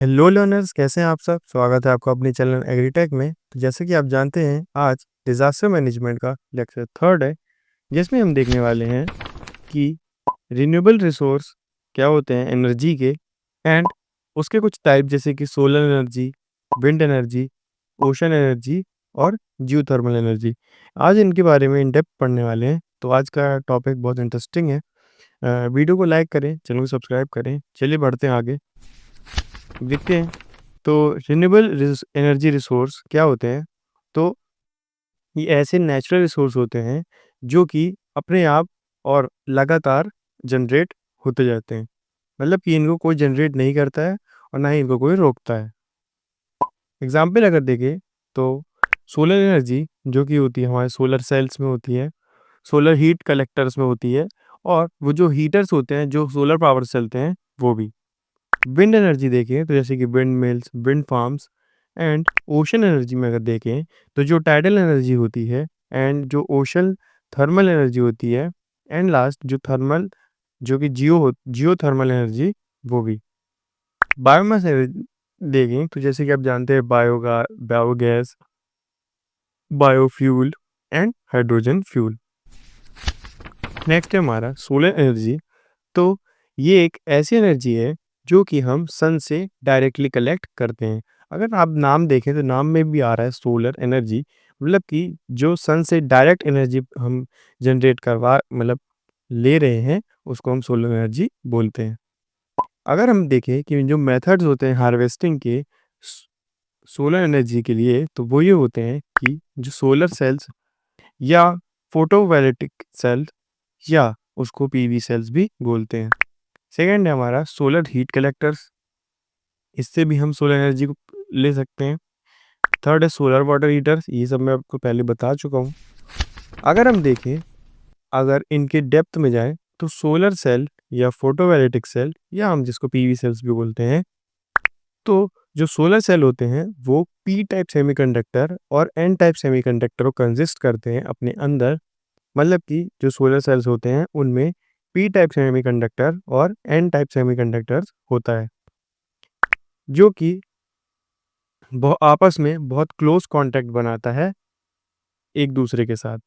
Hello learners, कैसे हैं आप सब। स्वागत है आपका अपने चैनल एग्रीटेक में। तो जैसे कि आप जानते हैं, आज डिज़ास्टर मैनेजमेंट का लेक्चर थर्ड है, जिसमें हम देखने वाले हैं कि रिन्यूएबल रिसोर्स क्या होते हैं एनर्जी के, एंड उसके कुछ टाइप जैसे कि solar energy, wind energy, ocean energy और जियोथर्मल एनर्जी। आज इनके बारे में इन डेप्थ पढ़ने वाले हैं। तो आज का टॉपिक बहुत इंटरेस्टिंग है। वीडियो को लाइक करें, चैनल को सब्सक्राइब करें। चलिए बढ़ते हैं आगे, देखते हैं। तो रिन्यूएबल एनर्जी रिसोर्स क्या होते हैं? तो ये ऐसे नेचुरल रिसोर्स होते हैं जो कि अपने आप और लगातार जनरेट होते जाते हैं। मतलब कि इनको कोई जनरेट नहीं करता है और ना ही इनको कोई रोकता है। एग्जाम्पल अगर देखें तो सोलर एनर्जी जो कि होती है हमारे सोलर सेल्स में होती है, सोलर हीट कलेक्टर्स में होती है, और वो जो हीटर्स होते हैं जो सोलर पावर से चलते हैं वो भी। विंड एनर्जी देखें तो जैसे कि wind mills, wind farms, and ocean energy में अगर देखें तो जो टाइडल एनर्जी होती है, एंड जो ओशन थर्मल एनर्जी होती है, एंड लास्ट जो थर्मल जो कि जियो थर्मल एनर्जी वो भी। बायोमास देखें तो जैसे कि आप जानते हैं biogas, biofuel and hydrogen fuel. Next है हमारा सोलर एनर्जी। तो ये एक ऐसी एनर्जी है जो कि हम सन से डायरेक्टली कलेक्ट करते हैं। अगर आप नाम देखें तो नाम में भी आ रहा है सोलर एनर्जी, मतलब कि जो सन से डायरेक्ट एनर्जी हम जनरेट करवा मतलब ले रहे हैं, उसको हम सोलर एनर्जी बोलते हैं। अगर हम देखें कि जो मेथड्स होते हैं हार्वेस्टिंग के सोलर एनर्जी के लिए, तो वो ये होते हैं कि जो सोलर सेल्स या फोटोवोल्टिक सेल, या उसको पीवी सेल्स भी बोलते हैं। सेकंड है हमारा सोलर हीट कलेक्टर्स, इससे भी हम सोलर एनर्जी को ले सकते हैं। थर्ड है सोलर वाटर हीटर्स, ये सब मैं आपको पहले बता चुका हूँ। अगर हम देखें, अगर इनके डेप्थ में जाएं तो सोलर सेल या फोटोवोल्टिक सेल, या हम जिसको पीवी सेल्स भी बोलते हैं, तो जो सोलर सेल होते हैं वो पी टाइप सेमीकंडक्टर और एन टाइप सेमीकंडक्टर को कंसिस्ट करते हैं अपने अंदर। मतलब कि जो सोलर सेल्स होते हैं उनमें पी टाइप सेमीकंडक्टर और एन टाइप सेमीकंडक्टर्स होता है, जो कि आपस में बहुत क्लोज कांटेक्ट बनाता है एक दूसरे के साथ।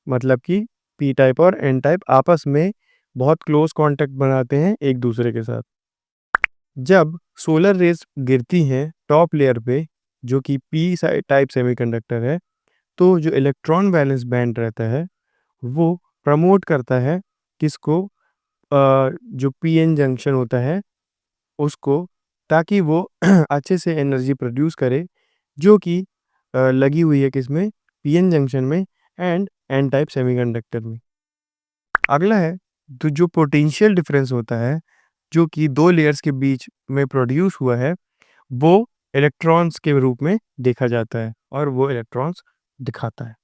मतलब कि पी टाइप और एन टाइप आपस में बहुत क्लोज कांटेक्ट बनाते हैं एक दूसरे के साथ। जब सोलर रेज गिरती हैं टॉप लेयर पे, जो कि पी टाइप सेमीकंडक्टर है, तो जो इलेक्ट्रॉन वैलेंस बैंड रहता है वो प्रमोट करता है किसको, जो पीएन जंक्शन होता है उसको, ताकि वो अच्छे से एनर्जी प्रोड्यूस करे, जो कि लगी हुई है किसमें, पीएन जंक्शन में एंड एन टाइप सेमीकंडक्टर में। अगला है तो जो पोटेंशियल डिफरेंस होता है जो कि दो लेयर्स के बीच में प्रोड्यूस हुआ है, वो इलेक्ट्रॉन्स के रूप में देखा जाता है और वो इलेक्ट्रॉन्स दिखाता है।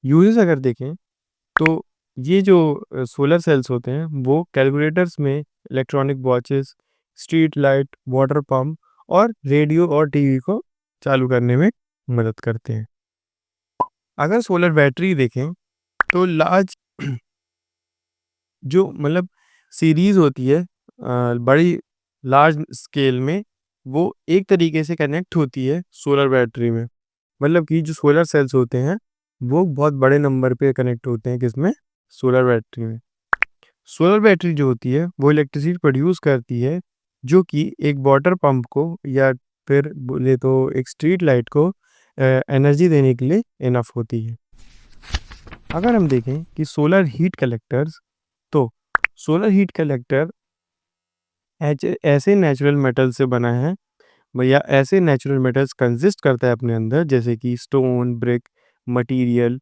यूजेस अगर देखें तो ये जो सोलर सेल्स होते हैं वो कैलकुलेटर्स में, electronic watches, street light, water pump और रेडियो और टीवी को चालू करने में मदद करते हैं। अगर सोलर बैटरी देखें तो लार्ज जो मतलब सीरीज होती है, बड़ी लार्ज स्केल में, वो एक तरीके से कनेक्ट होती है सोलर बैटरी में। मतलब कि जो सोलर सेल्स होते हैं वो बहुत बड़े नंबर पे कनेक्ट होते हैं किसमें, सोलर बैटरी में। सोलर बैटरी जो होती है वो इलेक्ट्रिसिटी प्रोड्यूस करती है, जो कि एक वाटर पंप को या फिर बोले तो एक स्ट्रीट लाइट को एनर्जी देने के लिए इनफ होती है। अगर हम देखें कि सोलर हीट कलेक्टर्स, तो सोलर हीट कलेक्टर ऐसे नेचुरल मेटल से बना है, या ऐसे नेचुरल मेटल्स कंसिस्ट करता है अपने अंदर, जैसे कि stone, brick, material,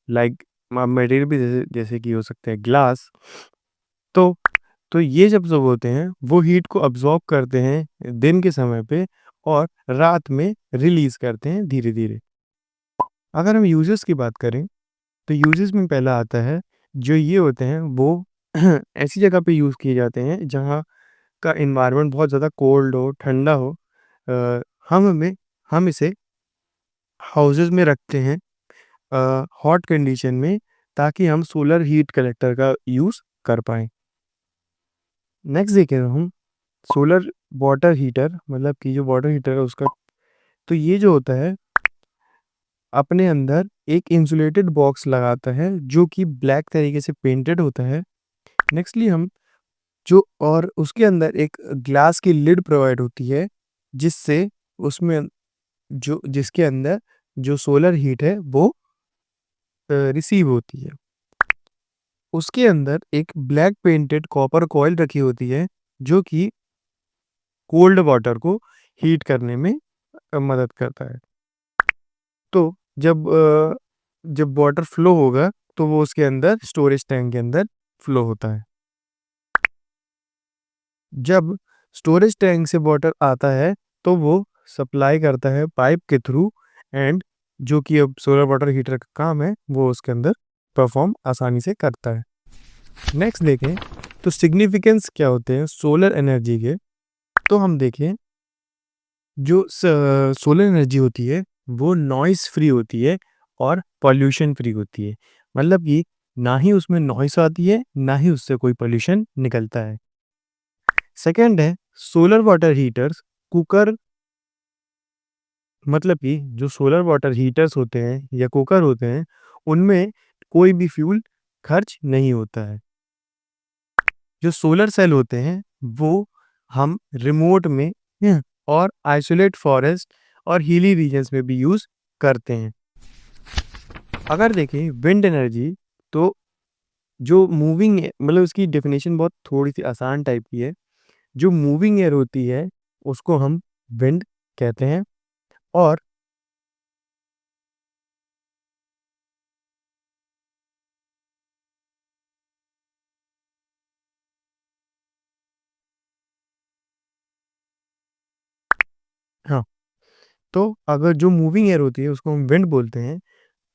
like material भी जैसे कि हो सकते हैं ग्लास। तो ये जब सब होते हैं वो हीट को अब्जॉर्ब करते हैं दिन के समय पे, और रात में रिलीज करते हैं धीरे धीरे। अगर हम यूजेस की बात करें तो यूजेस में पहला आता है, जो ये होते हैं वो ऐसी जगह पे यूज़ किए जाते हैं जहाँ का इन्वायरमेंट बहुत ज़्यादा कोल्ड हो, ठंडा हो। अ, हम हमें हम इसे हाउसेस में रखते हैं हॉट कंडीशन में, ताकि हम सोलर हीट कलेक्टर का यूज़ कर पाएँ। नेक्स्ट देखें हम सोलर वाटर हीटर मतलब कि जो वाटर हीटर है उसका, तो ये जो होता है अपने अंदर एक इंसुलेटेड बॉक्स लगाता है जो कि ब्लैक तरीके से पेंटेड होता है। नेक्स्टली हम जो और उसके अंदर एक ग्लास की लिड प्रोवाइड होती है जिससे उसमें जो जिसके अंदर जो सोलर हीट है वो रिसीव होती है। उसके अंदर एक ब्लैक पेंटेड कॉपर कॉइल रखी होती है जो कि कोल्ड वाटर को हीट करने में मदद करता है। तो जब वाटर फ्लो होगा तो वो उसके अंदर स्टोरेज टैंक के अंदर फ्लो होता है। जब स्टोरेज टैंक से वाटर आता है तो वो सप्लाई करता है पाइप के थ्रू, एंड जो कि अब सोलर वाटर हीटर का काम है वो उसके अंदर परफॉर्म आसानी से करता है। नेक्स्ट देखें तो सिग्निफिकेंस क्या होते हैं सोलर एनर्जी के। तो हम देखें जो सोलर एनर्जी होती है वो नॉइस फ्री होती है और पॉल्यूशन फ्री होती है। मतलब कि ना ही उसमें नॉइस आती है ना ही उससे कोई पॉल्यूशन निकलता है। सेकंड है सोलर वाटर हीटर्स कुकर, मतलब कि जो सोलर वाटर हीटर्स होते हैं या कुकर होते हैं उनमें कोई भी फ्यूल खर्च नहीं होता है। जो सोलर सेल होते हैं वो हम रिमोट में और आइसोलेट फॉरेस्ट और हिली रीजन्स में भी यूज़ करते हैं। अगर देखें विंड एनर्जी, तो जो मूविंग मतलब उसकी डेफिनेशन बहुत थोड़ी-सी आसान टाइप की है। जो मूविंग एयर होती है उसको हम विंड कहते हैं। और हाँ, तो अगर जो मूविंग एयर होती है उसको हम विंड बोलते हैं।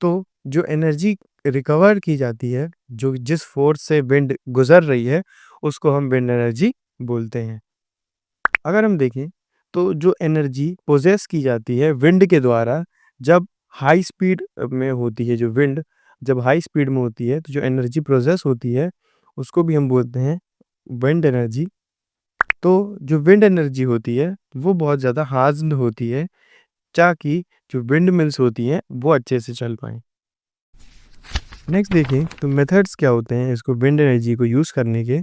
तो जो एनर्जी रिकवर की जाती है, जो जिस फ़ोर्स से विंड गुज़र रही है, उसको हम विंड एनर्जी बोलते हैं। अगर हम देखें, तो जो एनर्जी पोज़ेस की जाती है विंड के द्वारा, जब हाई स्पीड में होती है जो विंड, जब हाई स्पीड में होती है, तो जो एनर्जी प्रोसेस होती है, उसको भी हम बोलते हैं विंड एनर्जी। तो जो विंड एनर्जी होती है, वो बहुत ज़्यादा हार्ड होती है, ताकि जो विंड मिल्स होती हैं, वो अच्छे से चल पाएँ। नेक्स्ट देखिए तो मेथड्स क्या होते हैं इसको विंड एनर्जी को यूज़ करने के।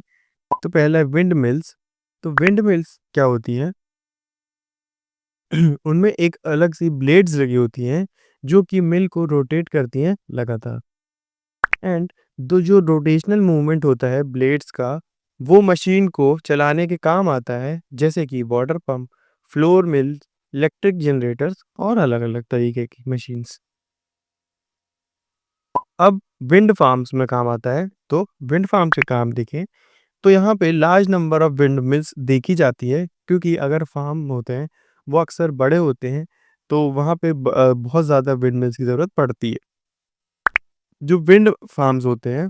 तो पहला है विंड मिल्स। तो विंड मिल्स क्या होती हैं उनमें एक अलग सी ब्लेड्स लगी होती हैं जो कि मिल को रोटेट करती हैं लगातार। एंड दो जो रोटेशनल मूवमेंट होता है ब्लेड्स का, वो मशीन को चलाने के काम आता है, जैसे कि water pump, flour mills, electric generators और अलग-अलग तरीके की मशीन्स। अब विंड फार्म्स में काम आता है, तो विंड फार्म से काम देखें तो यहाँ पे large number of wind mills देखी जाती है, क्योंकि अगर फार्म होते हैं वो अक्सर बड़े होते हैं, तो वहाँ पे बहुत ज़्यादा विंड मिल्स की ज़रूरत पड़ती है। जो विंड फार्म्स होते हैं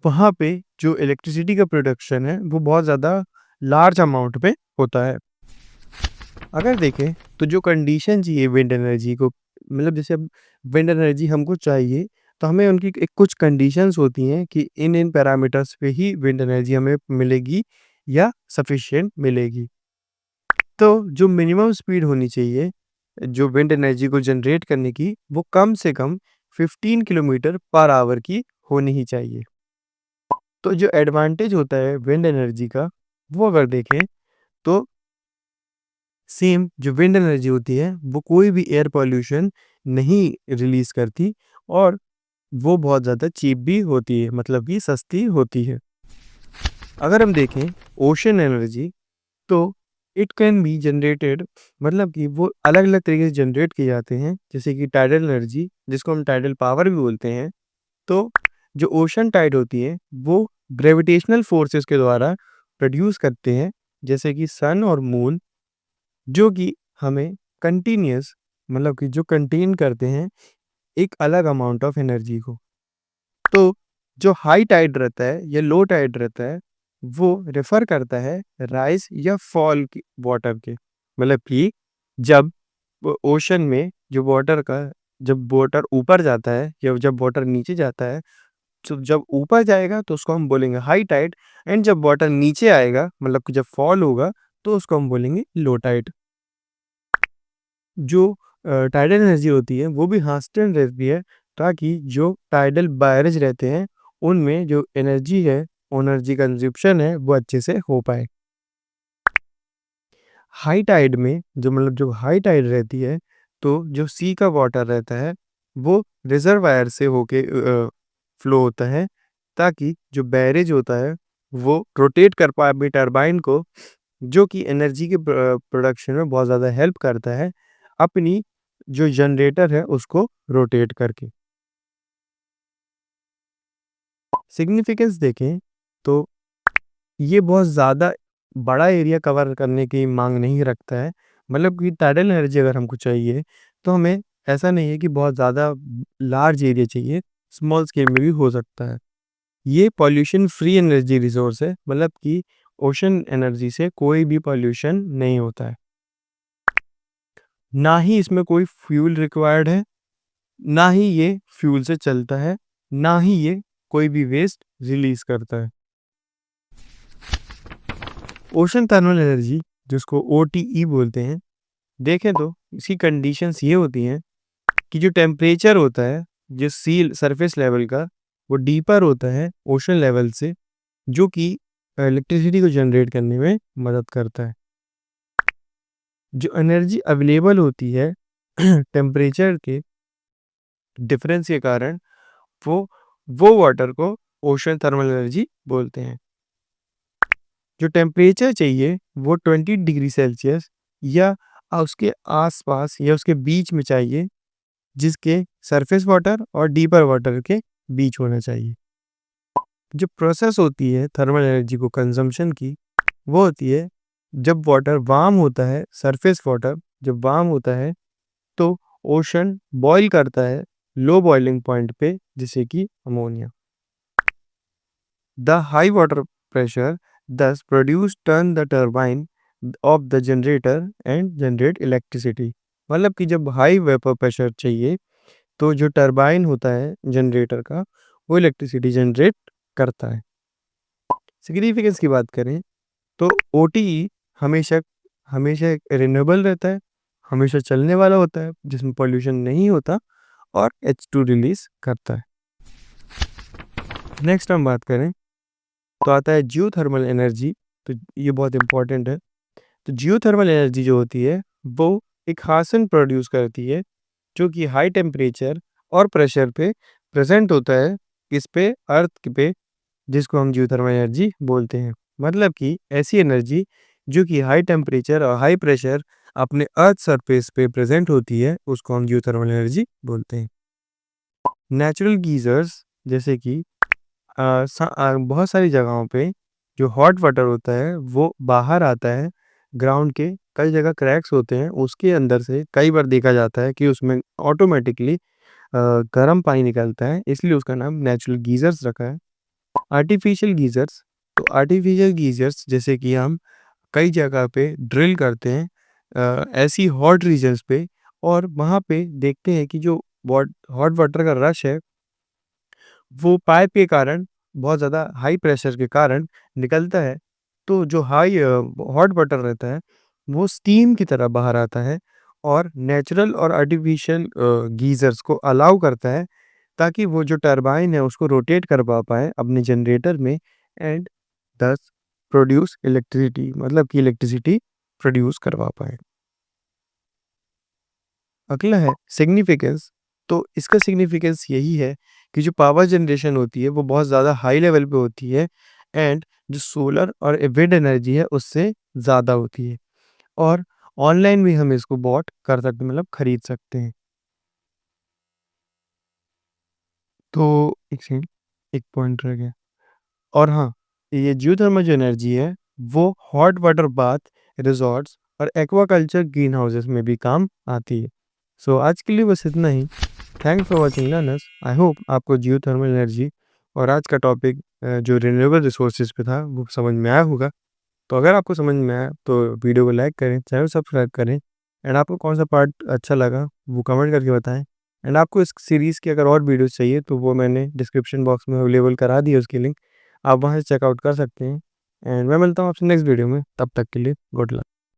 वहाँ पे जो इलेक्ट्रिसिटी का प्रोडक्शन है वो बहुत ज़्यादा लार्ज अमाउंट पे होता है। अगर देखें तो जो कंडीशन चाहिए विंड एनर्जी को, मतलब जैसे अब विंड एनर्जी हमको चाहिए, तो हमें उनकी एक कुछ कंडीशंस होती हैं कि इन पैरामीटर्स पे ही विंड एनर्जी हमें मिलेगी या सफिशिएंट मिलेगी। तो जो मिनिमम स्पीड होनी चाहिए जो विंड एनर्जी को जनरेट करने की, वो कम से कम 15 किलोमीटर पर आवर की होनी ही चाहिए। तो जो एडवांटेज होता है विंड एनर्जी का, वो अगर देखें तो सेम जो विंड एनर्जी होती है वो कोई भी एयर पॉल्यूशन नहीं रिलीज करती, और वो बहुत ज़्यादा चीप भी होती है, मतलब कि सस्ती होती है। अगर हम देखें ओशन एनर्जी, तो इट कैन बी जनरेटेड, मतलब कि वो अलग-अलग तरीके से जनरेट किए जाते हैं, जैसे कि टाइडल एनर्जी जिसको हम टाइडल पावर भी बोलते हैं। तो जो ओशन टाइड होती है वो ग्रेविटेशनल फोर्सेस के द्वारा प्रोड्यूस करते हैं, जैसे कि सन और मून, जो कि हमें कंटीन्यूअस, मतलब कि जो कंटेन करते हैं एक अलग अमाउंट ऑफ एनर्जी को। तो जो हाई टाइड रहता है या लो टाइड रहता है वो रेफर करता है राइज या फॉल की वाटर के, मतलब कि जब ओशन में जो वाटर का, जब वाटर ऊपर जाता है या जब वाटर नीचे जाता है, जब ऊपर जाएगा तो उसको हम बोलेंगे हाई टाइड, एंड जब वाटर नीचे आएगा मतलब कि जब फॉल होगा तो उसको हम बोलेंगे लो टाइड। जो टाइडल एनर्जी होती है वो भी कांस्टेंट रहती है, ताकि जो टाइडल बैरेज रहते हैं उनमें जो एनर्जी है, एनर्जी कंजप्शन है, वो अच्छे से हो पाए। हाई टाइड में जो हाई टाइड रहती है, तो जो सी का वाटर रहता है वो रिजर्वायर से होके फ्लो होता है, ताकि जो बैरेज होता है वो रोटेट कर पाए अपनी टरबाइन को, जो कि एनर्जी के प्रोडक्शन में बहुत ज़्यादा हेल्प करता है अपनी जो जनरेटर है उसको रोटेट करके। सिग्निफिकेंस देखें तो ये बहुत ज़्यादा बड़ा एरिया कवर करने की मांग नहीं रखता है। मतलब कि टाइडल एनर्जी अगर हमको चाहिए तो हमें ऐसा नहीं है कि बहुत ज़्यादा लार्ज एरिया चाहिए, स्मॉल स्केल में भी हो सकता है। ये पॉल्यूशन फ्री एनर्जी रिसोर्स है, मतलब कि ओशन एनर्जी से कोई भी पॉल्यूशन नहीं होता है। ना ही इसमें कोई फ्यूल रिक्वायर्ड है, ना ही ये फ्यूल से चलता है, ना ही ये कोई भी वेस्ट रिलीज करता है। ओशन थर्मल एनर्जी, जिसको ओटीई बोलते हैं, देखें तो इसकी कंडीशंस ये होती हैं कि जो टेम्परेचर होता है जो सी सरफेस लेवल का, वो डीपर होता है ओशन लेवल से, जो कि इलेक्ट्रिसिटी को जनरेट करने में मदद करता है। जो एनर्जी अवेलेबल होती है टेम्परेचर के डिफरेंस के कारण, वो वाटर को ओशन थर्मल एनर्जी बोलते हैं। जो टेम्परेचर चाहिए वो 20 डिग्री सेल्सियस या उसके आसपास या उसके बीच में चाहिए, जिसके सरफेस वाटर और डीपर वाटर के बीच होना चाहिए। जो प्रोसेस होती है थर्मल एनर्जी को कंजम्पशन की, वो होती है जब वाटर वार्म होता है, सरफेस वाटर जब वार्म होता है तो ओशन बॉईल करता है लो बॉइलिंग पॉइंट पे, जैसे कि ammonia. The high water pressure thus produce turn the turbine of the generator and generate electricity। मतलब कि जब हाई वेपर प्रेशर चाहिए तो जो टरबाइन होता है जनरेटर का, वो इलेक्ट्रिसिटी जनरेट करता है। सिग्निफिकेंस की बात करें तो ओटीई हमेशा हमेशा रिन्यूएबल रहता है, हमेशा चलने वाला होता है, जिसमें पॉल्यूशन नहीं होता और H2 रिलीज करता है। नेक्स्ट हम बात करें तो आता है जियोथर्मल एनर्जी। तो ये बहुत इंपॉर्टेंट है। तो जियोथर्मल एनर्जी जो होती है वो एक हासन प्रोड्यूस करती है, जो कि हाई टेम्परेचर और प्रेशर पे प्रेजेंट होता है, इस पे अर्थ पे, जिसको हम जियोथर्मल एनर्जी बोलते हैं। मतलब कि ऐसी एनर्जी जो कि हाई टेम्परेचर और हाई प्रेशर अपने अर्थ सरफेस पे प्रेजेंट होती है, उसको हम जियोथर्मल एनर्जी बोलते हैं। नेचुरल गीजर्स, जैसे कि बहुत सारी जगहों पे जो हॉट वाटर होता है वो बाहर आता है ग्राउंड के, कई जगह क्रैक्स होते हैं उसके अंदर से, कई बार देखा जाता है कि उसमें ऑटोमेटिकली गर्म पानी निकलता है, इसलिए उसका नाम नेचुरल गीजर्स रखा है। आर्टिफिशियल गीजर्स, तो आर्टिफिशियल गीजर्स जैसे कि हम कई जगह पे ड्रिल करते हैं ऐसी हॉट रीजन्स पे, और वहाँ पे देखते हैं कि जो हॉट वाटर का रश है वो पाइप के कारण बहुत ज़्यादा हाई प्रेशर के कारण निकलता है। तो जो हॉट वाटर रहता है वो स्टीम की तरह बाहर आता है, और नेचुरल और आर्टिफिशियल गीज़र्स को अलाउ करता है, ताकि वो जो टरबाइन है उसको रोटेट करवा पाए अपने जनरेटर में, एंड दस प्रोड्यूस इलेक्ट्रिसिटी, मतलब कि इलेक्ट्रिसिटी प्रोड्यूस करवा पाए। अगला है सिग्निफिकेंस। तो इसका सिग्निफिकेंस यही है कि जो पावर जनरेशन होती है वो बहुत ज़्यादा हाई लेवल पे होती है, एंड जो सोलर और विंड एनर्जी है उससे ज़्यादा होती है, और ऑनलाइन भी हम इसको बॉट कर सकते हैं, मतलब खरीद सकते हैं। तो एक सेकंड, एक पॉइंट रह गया। और हाँ, ये जियोथर्मल जो एनर्जी है वो हॉट वाटर बाथ, रिजॉर्ट्स और एक्वाकल्चर ग्रीन हाउसेस में भी काम आती है। सो आज के लिए बस इतना ही। Thanks for watching learners. I hope आपको जियोथर्मल एनर्जी और आज का टॉपिक जो रिन्यूएबल रिसोर्सेज पे था वो समझ में आया होगा। तो अगर आपको समझ में आया तो वीडियो को लाइक करें, चैनल सब्सक्राइब करें, एंड आपको कौन सा पार्ट अच्छा लगा वो कमेंट करके बताएं। एंड आपको इस सीरीज़ की अगर और वीडियोस चाहिए तो वो मैंने डिस्क्रिप्शन बॉक्स में अवेलेबल करा दी है उसकी लिंक, आप वहाँ से चेकआउट कर सकते हैं। एंड मैं मिलता हूँ आपसे नेक्स्ट वीडियो में, तब तक के लिए गुड लक।